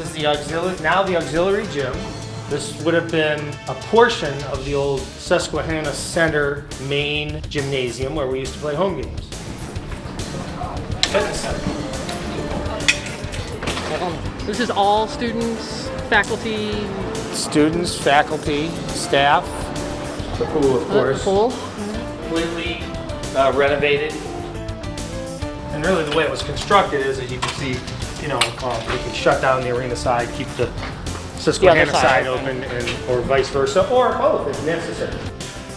is the auxiliary gym. This would have been a portion of the old Susquehanna Center main gymnasium where we used to play home games. Fitness center. This is all students, faculty? Students, faculty, staff, the pool, of course. The pool. Completely renovated. And really the way it was constructed is, as you can see, you know, we can shut down the arena side, keep the Susquehanna side open, or vice versa, or both if necessary.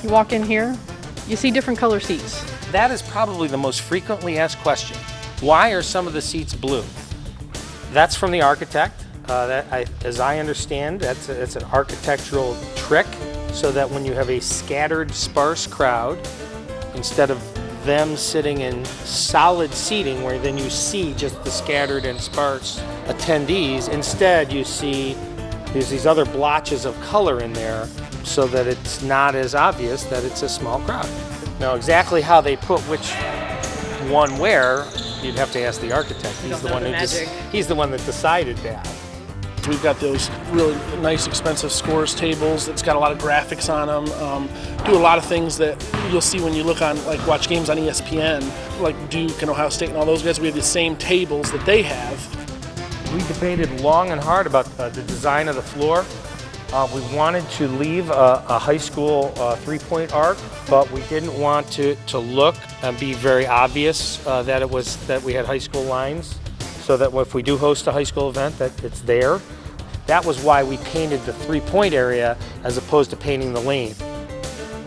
You walk in here, you see different color seats. That is probably the most frequently asked question. Why are some of the seats blue? That's from the architect. As I understand, it's an architectural trick so that when you have a scattered, sparse crowd, instead of them sitting in solid seating where then you see just the scattered and sparse attendees, instead you see there's these other blotches of color in there so that it's not as obvious that it's a small crowd. Now exactly how they put which one where, you'd have to ask the architect. He's the one that decided that. We've got those really nice, expensive scores tables that's got a lot of graphics on them. Do a lot of things that you'll see when you look on, like watch games on ESPN, like Duke and Ohio State and all those guys. We have the same tables that they have. We debated long and hard about the design of the floor. We wanted to leave a high school three-point arc, but we didn't want to look and be very obvious that we had high school lines, so that if we do host a high school event, that it's there. That was why we painted the three-point area as opposed to painting the lane.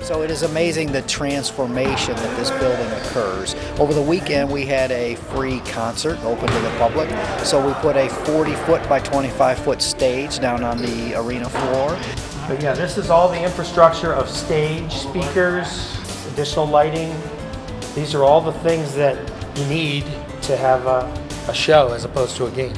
So it is amazing the transformation that this building occurs. Over the weekend we had a free concert open to the public. So we put a 40-foot by 25-foot stage down on the arena floor. But yeah, this is all the infrastructure of stage, speakers, additional lighting. These are all the things that you need to have a show as opposed to a game.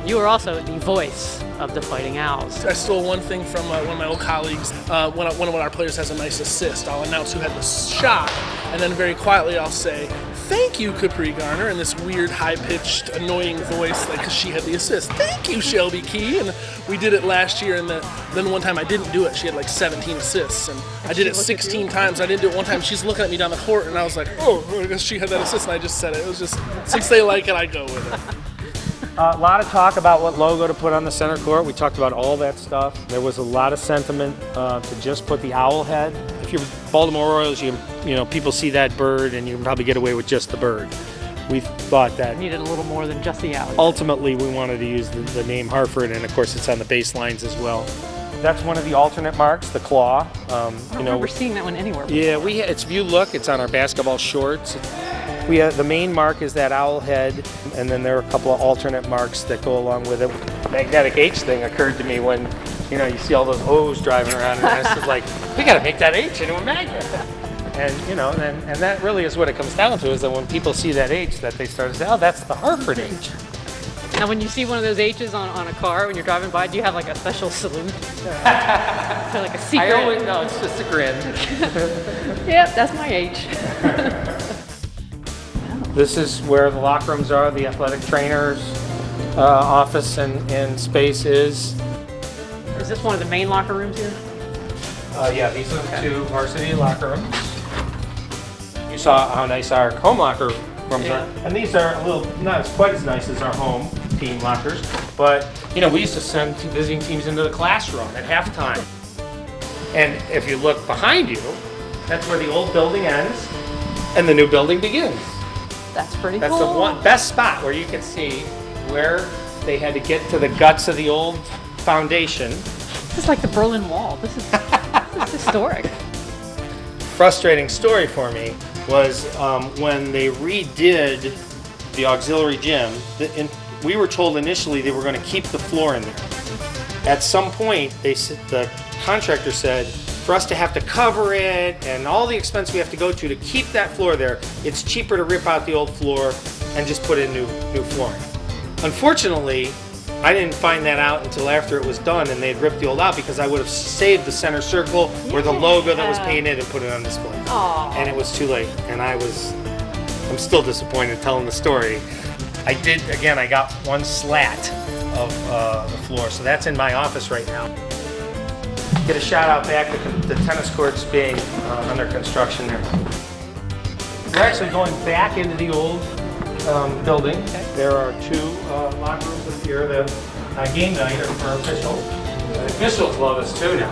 You are also the voice of the Fighting Owls. I stole one thing from one of my old colleagues. When one of our players has a nice assist, I'll announce who had the shot, and then very quietly I'll say, "Thank you, Capri Garner," in this weird, high-pitched, annoying voice, like, because she had the assist. "Thank you, Shelby Key." And we did it last year, and then one time I didn't do it. She had like 17 assists, and I did it 16 times. I didn't do it one time. She's looking at me down the court, and I was like, "Oh, I guess she had that assist," and I just said it. It was just, since they like it, I go with it. A lot of talk about what logo to put on the center court. We talked about all that stuff. There was a lot of sentiment to just put the owl head. If you're Baltimore Orioles, you know, people see that bird and you can probably get away with just the bird. We thought that needed a little more than just the owl. Ultimately, we wanted to use the name Harford, and of course it's on the baselines as well. That's one of the alternate marks, the claw. I don't remember seeing that one anywhere before. Yeah, if you look, it's on our basketball shorts. The main mark is that owl head, and then there are a couple of alternate marks that go along with it. The magnetic H thing occurred to me when, you know, you see all those O's driving around, and I was like, we got to make that H into a magnet. And you know, and that really is what it comes down to, is that when people see that H, that they start to say, oh, that's the Harford H. Now, when you see one of those H's on a car when you're driving by, do you have like a special salute? So like a secret? No, it's just a grin. Yep, that's my H. This is where the locker rooms are, the athletic trainer's office and space is. Is this one of the main locker rooms here? Yeah, these are the two varsity locker rooms. You saw how nice our home locker rooms are. And these are a little, not quite as nice as our home team lockers, but you know, we used to send visiting teams into the classroom at halftime. And if you look behind you, that's where the old building ends and the new building begins. That's pretty cool. That's the one best spot where you can see where they had to get to the guts of the old foundation. This is like the Berlin Wall. This is historic. Frustrating story for me was when they redid the auxiliary gym. We were told initially they were going to keep the floor in there. At some point, the contractor said, for us to have to cover it and all the expense we have to go to keep that floor there, it's cheaper to rip out the old floor and just put in new flooring. Unfortunately, I didn't find that out until after it was done and they'd ripped the old out, because I would have saved the center circle or the logo that was painted and put it on display. Aww. And it was too late, and I'm still disappointed telling the story. I got one slat of the floor. So that's in my office right now. Get a shout out back to the tennis courts being under construction there. We're actually going back into the old building. There are two locker rooms up here. The game night are for officials. The officials love us too now.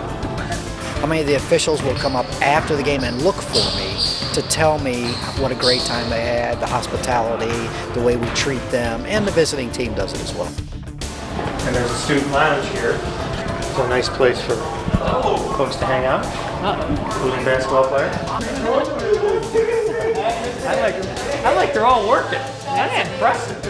How many of the officials will come up after the game and look for me to tell me what a great time they had, the hospitality, the way we treat them, and the visiting team does it as well. And there's a student lounge here. It's a nice place for folks to hang out, including basketball players. I like they're all working. That's impressive.